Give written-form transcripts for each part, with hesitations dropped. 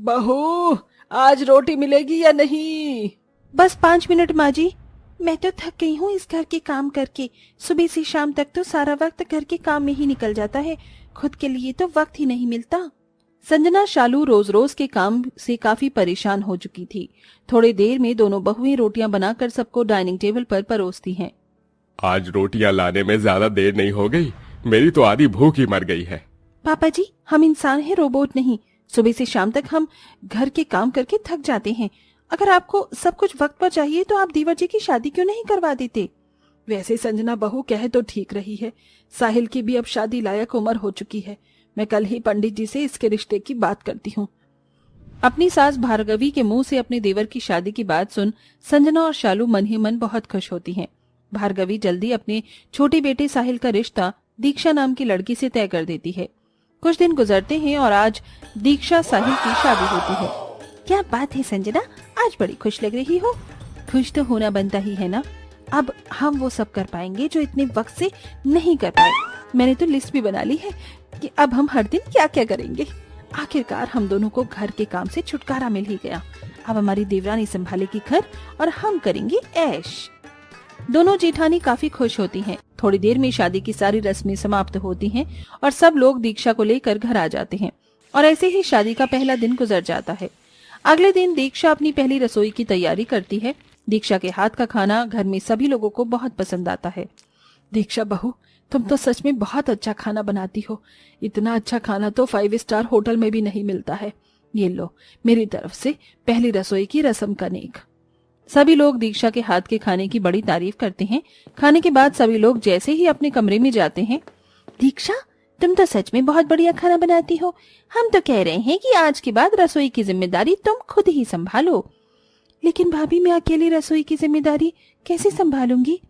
बहू, आज रोटी मिलेगी या नहीं? बस 5 मिनट माँ जी। मैं तो थक गई हूँ इस घर के काम करके। सुबह से शाम तक तो सारा वक्त घर के काम में ही निकल जाता है, खुद के लिए तो वक्त ही नहीं मिलता। संजना शालू रोज रोज के काम से काफी परेशान हो चुकी थी। थोड़ी देर में दोनों बहुएं रोटियां बनाकर सबको डाइनिंग टेबल पर परोसती हैं। आज रोटियां लाने में ज्यादा देर नहीं हो गई? मेरी तो आधी भूख ही मर गई है। पापा जी, हम इंसान हैं, रोबोट नहीं। सुबह से शाम तक हम घर के काम करके थक जाते हैं। अगर आपको सब कुछ वक्त पर चाहिए तो आप देवर जी की शादी क्यों नहीं करवा देते? वैसे संजना बहू कह तो ठीक रही है, साहिल की भी अब शादी लायक उम्र हो चुकी है। मैं कल ही पंडित जी से इसके रिश्ते की बात करती हूँ। अपनी सास भार्गवी के मुंह से अपने देवर की शादी की बात सुन संजना और शालू मन ही मन बहुत खुश होती हैं। भार्गवी जल्दी अपने छोटे बेटे साहिल का रिश्ता दीक्षा नाम की लड़की से तय कर देती है। कुछ दिन गुजरते हैं और आज दीक्षा साहिल की शादी होती है। क्या बात है संजना, आज बड़ी खुश लग रही हो। खुश तो होना बनता ही है ना। अब हम वो सब कर पाएंगे जो इतने वक्त से नहीं कर पाए। मैंने तो लिस्ट भी बना ली है कि अब हम हर दिन क्या क्या करेंगे। आखिरकार हम दोनों को घर के काम से छुटकारा मिल ही गया। अब हमारी देवरानी संभालेगी घर और हम करेंगे ऐश। दोनों जेठानी काफी खुश होती हैं। थोड़ी देर में शादी की सारी रस्में समाप्त होती हैं और सब लोग दीक्षा को लेकर घर आ जाते हैं और ऐसे ही शादी का पहला दिन गुजर जाता है। अगले दिन दीक्षा अपनी पहली रसोई की तैयारी करती है। दीक्षा के हाथ का खाना घर में सभी लोगों को बहुत पसंद आता है। दीक्षा बहू, तुम तो सच में बहुत अच्छा खाना बनाती हो। इतना अच्छा खाना तो 5 स्टार होटल में भी नहीं मिलता है। ये लो, मेरी तरफ से पहली रसोई की रस्म का नेक। सभी लोग दीक्षा के हाथ के खाने की बड़ी तारीफ करते हैं। खाने के बाद सभी लोग जैसे ही अपने कमरे में जाते हैं, दीक्षा तुम तो सच में बहुत बढ़िया खाना बनाती हो। हम तो कह रहे हैं कि आज के बाद रसोई की जिम्मेदारी तुम खुद ही संभालो। लेकिन भाभी, मैं अकेली रसोई की जिम्मेदारी कैसे संभालूंगी?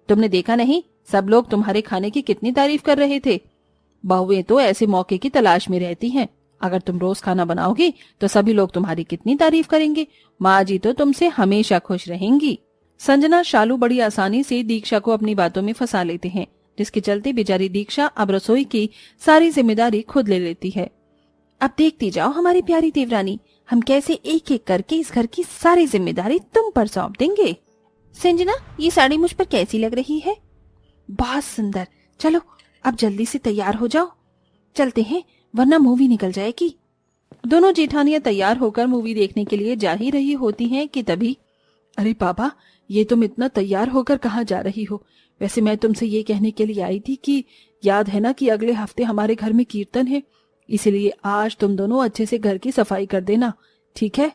तुमने देखा नहीं, सब लोग तुम्हारे खाने की कितनी तारीफ कर रहे थे। बहुएं तो ऐसे मौके की तलाश में रहती हैं। अगर तुम रोज खाना बनाओगी तो सभी लोग तुम्हारी कितनी तारीफ करेंगे। माँ जी तो तुमसे हमेशा खुश रहेंगी। संजना शालू बड़ी आसानी से दीक्षा को अपनी बातों में फंसा लेते हैं, जिसके चलते बेचारी दीक्षा अब रसोई की सारी जिम्मेदारी खुद ले लेती है। अब देखती जाओ हमारी प्यारी देवरानी, हम कैसे एक एक करके इस घर की सारी जिम्मेदारी तुम पर सौंप देंगे। संजना, ये साड़ी मुझ पर कैसी लग रही है? बहुत सुंदर। चलो अब जल्दी से तैयार हो जाओ, चलते हैं वरना मूवी निकल जाएगी। दोनों जेठानियां तैयार होकर मूवी देखने के लिए जा ही रही होती हैं कि तभी, अरे पापा, ये तुम इतना तैयार होकर कहाँ जा रही हो? वैसे मैं तुमसे ये कहने के लिए आई थी कि याद है ना कि अगले हफ्ते हमारे घर में कीर्तन है, इसलिए आज तुम दोनों अच्छे से घर की सफाई कर देना, ठीक है?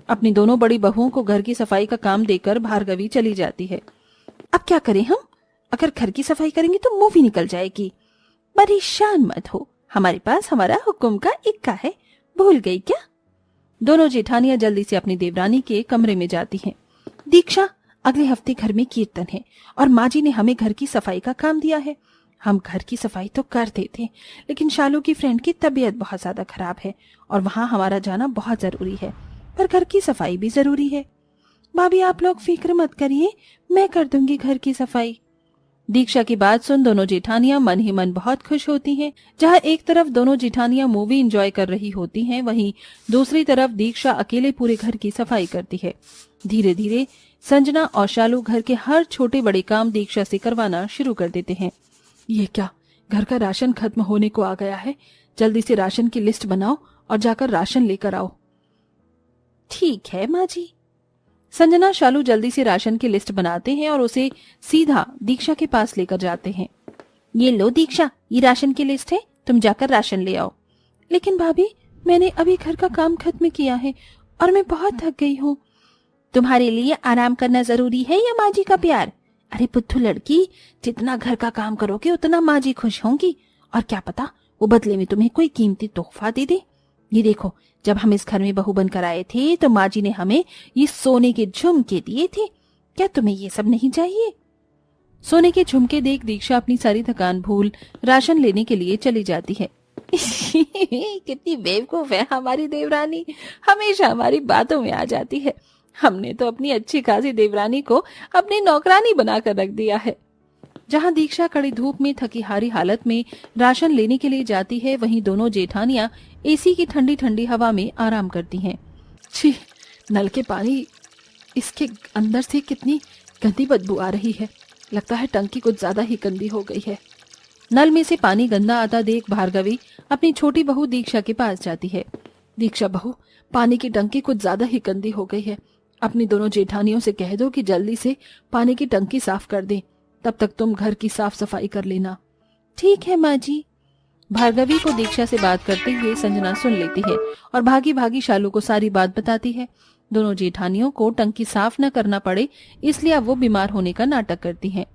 अपनी दोनों बड़ी बहुओं को घर की सफाई का काम देकर भार्गवी चली जाती है। अब क्या करें हम? अगर घर की सफाई करेंगे तो मूवी निकल जाएगी। परेशान मत हो, हमारे पास हमारा हुक्म का इक्का है, भूल गई क्या? दोनों जेठानियां जल्दी से अपनी देवरानी के कमरे में जाती हैं। दीक्षा, अगले हफ्ते घर में कीर्तन है और माँ जी ने हमें घर की सफाई का काम दिया है। हम घर की सफाई तो कर देते, लेकिन शालू की फ्रेंड की तबीयत बहुत ज्यादा खराब है और वहाँ हमारा जाना बहुत जरूरी है, पर घर की सफाई भी जरूरी है। भाभी, आप लोग फिक्र मत करिए, मैं कर दूंगी घर की सफाई। दीक्षा की बात सुन दोनों जेठानियां मन ही मन बहुत खुश होती हैं। जहां एक तरफ दोनों जेठानियां मूवी एंजॉय कर रही होती हैं, वहीं दूसरी तरफ दीक्षा अकेले पूरे घर की सफाई करती है। धीरे धीरे संजना और शालू घर के हर छोटे बड़े काम दीक्षा से करवाना शुरू कर देते हैं। ये क्या, घर का राशन खत्म होने को आ गया है। जल्दी से राशन की लिस्ट बनाओ और जाकर राशन लेकर आओ। ठीक है माँ जी। संजना शालू जल्दी से राशन की लिस्ट बनाते हैं और उसे सीधा दीक्षा के पास लेकर जाते हैं। ये लो दीक्षा, ये राशन की लिस्ट है, तुम जाकर राशन ले आओ। लेकिन भाभी, मैंने अभी घर का काम खत्म किया है और मैं बहुत थक गई हूँ। तुम्हारे लिए आराम करना जरूरी है या माँ जी का प्यार? अरे बुद्धू लड़की, जितना घर का काम करोगे उतना माँ जी खुश होंगी, और क्या पता वो बदले में तुम्हें कोई कीमती तोहफा दे दे। ये देखो, जब हम इस घर में बहू बनकर आए थे तो माँ जी ने हमें ये सोने के झुमके दिए थे। क्या तुम्हें ये सब नहीं चाहिए? सोने के झुमके देख दीक्षा अपनी सारी थकान भूल राशन लेने के लिए चली जाती है। कितनी बेवकूफ है हमारी देवरानी, हमेशा हमारी बातों में आ जाती है। हमने तो अपनी अच्छी खासी देवरानी को अपनी नौकरानी बनाकर रख दिया है। जहां दीक्षा कड़ी धूप में थकी हारी हालत में राशन लेने के लिए जाती है, वहीं दोनों जेठानियां एसी की ठंडी ठंडी हवा में आराम करती हैं। छी, नल के पानी, इसके अंदर से कितनी गंदी बदबू आ रही है। लगता है टंकी कुछ ज्यादा ही गंदी हो गई है। नल में से पानी गंदा आता देख भार्गवी अपनी छोटी बहू दीक्षा के पास जाती है। दीक्षा बहू, पानी की टंकी कुछ ज्यादा ही गंदी हो गई है। अपनी दोनों जेठानियों से कह दो कि जल्दी से पानी की टंकी साफ कर दें। तब तक तुम घर की साफ सफाई कर लेना। ठीक है माँ जी। भार्गवी को दीक्षा से बात करते हुए संजना सुन लेती है और भागी भागी शालू को सारी बात बताती है। दोनों जेठानियों को टंकी साफ न करना पड़े इसलिए अब वो बीमार होने का नाटक करती हैं।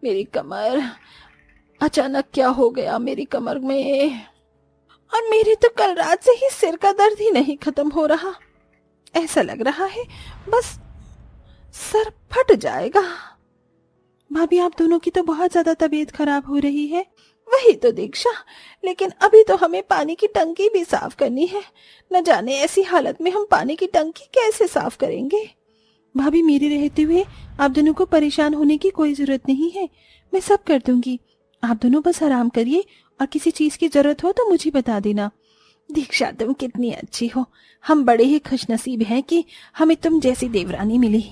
मेरी कमर, अचानक क्या हो गया मेरी कमर में? और मेरे तो कल रात से ही सिर का दर्द ही नहीं खत्म हो रहा। ऐसा लग रहा है बस सर फट जाएगा। भाभी, आप दोनों की तो बहुत ज्यादा तबीयत खराब हो रही है। वही तो दीक्षा, लेकिन अभी तो हमें पानी की टंकी भी साफ करनी है। न जाने ऐसी हालत में हम पानी की टंकी कैसे साफ करेंगे। भाभी, मेरे रहते हुए आप दोनों को परेशान होने की कोई जरूरत नहीं है। मैं सब कर दूंगी। आप दोनों बस आराम करिए और किसी चीज की जरूरत हो तो मुझे बता देना। दीक्षा, तुम कितनी अच्छी हो। हम बड़े ही खुशनसीब हैं कि हमें तुम जैसी देवरानी मिली।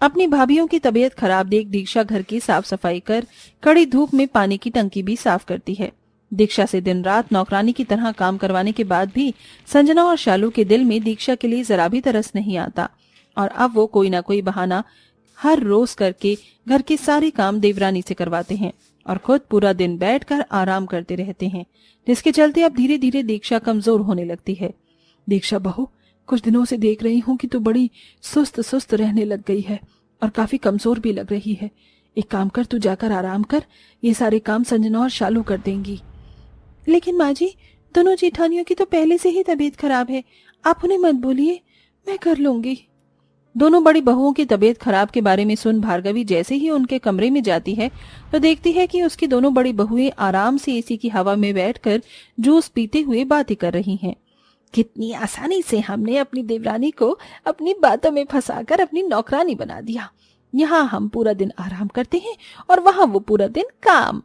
अपनी भाभीियों की तबीयत खराब देख दीक्षा घर की साफ सफाई कर कड़ी धूप में पानी की टंकी भी साफ करती है। दीक्षा से दिन रात नौकरानी की तरह काम करवाने के बाद भी संजना और शालू के दिल में दीक्षा के लिए जरा भी तरस नहीं आता और अब वो कोई ना कोई बहाना हर रोज करके घर के सारे काम देवरानी से करवाते हैं और खुद पूरा दिन बैठकर आराम करते रहते हैं, जिसके चलते अब धीरे धीरे दीक्षा कमजोर होने लगती है। दीक्षा बहू, कुछ दिनों से देख रही हूँ कि तू बड़ी सुस्त सुस्त रहने लग गई है और काफी कमजोर भी लग रही है। एक काम कर, तू जाकर आराम कर। ये सारे काम संजना और शालू कर देंगी। लेकिन माँ जी, दोनों जेठानियों की तो पहले से ही तबीयत खराब है। आप उन्हें मत बोलिए, मैं कर लूंगी। दोनों बड़ी बहुओं की तबीयत खराब के बारे में सुन भार्गवी जैसे ही उनके कमरे में जाती है तो देखती है कि उसकी दोनों बड़ी बहुएं आराम से एसी की हवा में बैठकर जूस पीते हुए बातें कर रही हैं। कितनी आसानी से हमने अपनी देवरानी को अपनी बातों में फंसाकर अपनी नौकरानी बना दिया। यहाँ हम पूरा दिन आराम करते हैं और वहां वो पूरा दिन काम।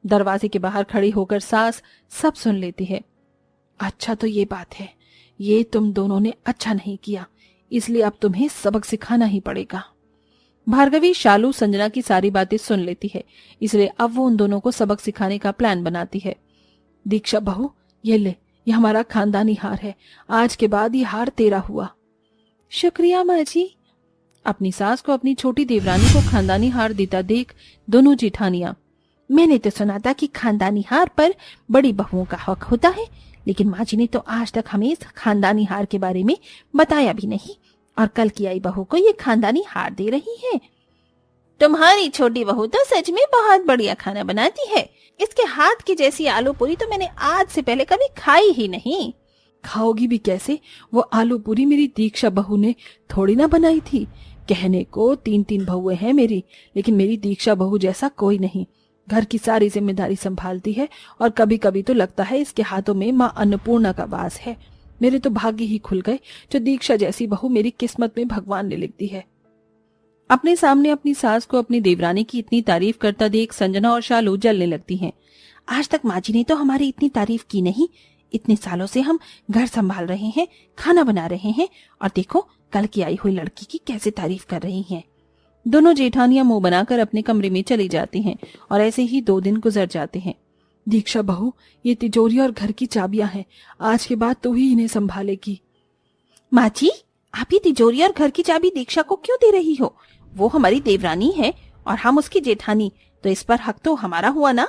दरवाजे के बाहर खड़ी होकर सास सब सुन लेती है। अच्छा, तो ये बात है। ये तुम दोनों ने अच्छा नहीं किया, इसलिए अब तुम्हें सबक सिखाना ही पड़ेगा। भार्गवी शालू संजना की सारी बातें सुन लेती है, इसलिए अब वो उन दोनों को सबक सिखाने का प्लान बनाती है। दीक्षा बहू, ये ले, ये हमारा खानदानी हार है। आज के बाद ये हार तेरा हुआ। शुक्रिया माँ जी। अपनी सास को अपनी छोटी देवरानी को खानदानी हार देता देख दोनों जेठानियां, मैंने तो सुना था कि खानदानी हार पर बड़ी बहुओं का हक होता है, लेकिन माँ जी ने तो आज तक हमें इस खानदानी हार के बारे में बताया भी नहीं और कल की आई बहू को ये खानदानी हार दे रही है। तुम्हारी छोटी बहू तो सच में बहुत बढ़िया खाना बनाती है। इसके हाथ की जैसी आलू पूरी तो मैंने आज से पहले कभी खाई ही नहीं। खाओगी भी कैसे? वो आलू पूरी मेरी दीक्षा बहू ने थोड़ी ना बनाई थी। कहने को 3-3 बहुएं हैं मेरी, लेकिन मेरी दीक्षा बहू जैसा कोई नहीं। घर की सारी जिम्मेदारी संभालती है और कभी कभी तो लगता है इसके हाथों में माँ अन्नपूर्णा का वास है। मेरे तो भाग्य ही खुल गए जो दीक्षा जैसी बहू मेरी किस्मत में भगवान ने लिख दी है। अपने सामने अपनी सास को अपनी देवरानी की इतनी तारीफ करता देख संजना और शालू जलने लगती हैं। आज तक माँ जी ने तो हमारी इतनी तारीफ की नहीं। इतने सालों से हम घर संभाल रहे हैं, खाना बना रहे हैं, और देखो कल की आई हुई लड़की की कैसे तारीफ कर रही हैं। दोनों जेठानियां मुंह बनाकर अपने कमरे में चली जाती हैं और ऐसे ही 2 दिन गुजर जाते हैं। दीक्षा बहू, ये तिजोरी और घर की चाबियां हैं। आज के बाद तू ही इन्हें संभालेगी। माँ जी, आप ये तिजोरी और घर की चाबी दीक्षा को क्यों दे रही हो? वो हमारी देवरानी है और हम उसकी जेठानी, तो इस पर हक तो हमारा हुआ ना।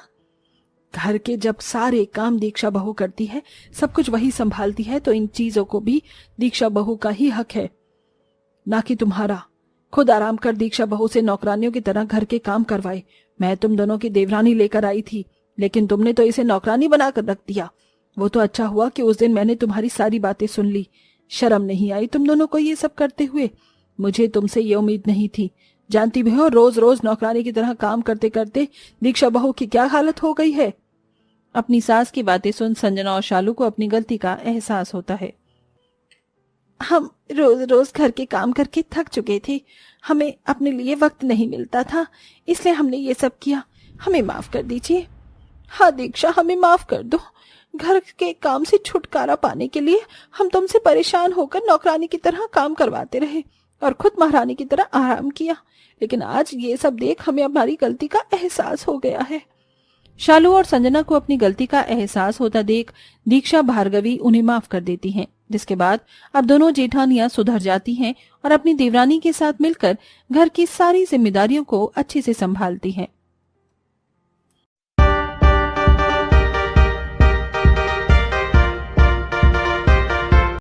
घर के जब सारे काम दीक्षा बहू करती है, सब कुछ वही संभालती है, तो इन चीजों को भी दीक्षा बहू का ही हक है, ना कि तुम्हारा। खुद आराम कर दीक्षा बहू से नौकरानियों की तरह घर के काम करवाए। मैं तुम दोनों की देवरानी लेकर आई थी, लेकिन तुमने तो इसे नौकरानी बनाकर रख दिया। वो तो अच्छा हुआ कि उस दिन मैंने तुम्हारी सारी बातें सुन ली। शर्म नहीं आई तुम दोनों को ये सब करते हुए? मुझे तुमसे ये उम्मीद नहीं थी। जानती भी हो रोज रोज नौकरानी की तरह काम करते करते दीक्षा बहू की क्या हालत हो गई है। अपनी सास की बातें सुन संजना और शालू को अपनी गलती का एहसास होता है। हम रोज रोज घर के काम करके थक चुके थे, हमें अपने लिए वक्त नहीं मिलता था, इसलिए हमने ये सब किया। हमें माफ कर दीजिए। हाँ दीक्षा, हमें माफ कर दो। घर के काम से छुटकारा पाने के लिए हम तुमसे परेशान होकर नौकरानी की तरह काम करवाते रहे और खुद महारानी की तरह आराम किया, लेकिन आज ये सब देख हमें हमारी गलती का एहसास हो गया है। शालू और संजना को अपनी गलती का एहसास होता देख दीक्षा भार्गवी उन्हें माफ कर देती हैं, जिसके बाद अब दोनों जेठानियां सुधर जाती हैं और अपनी देवरानी के साथ मिलकर घर की सारी जिम्मेदारियों को अच्छे से संभालती हैं।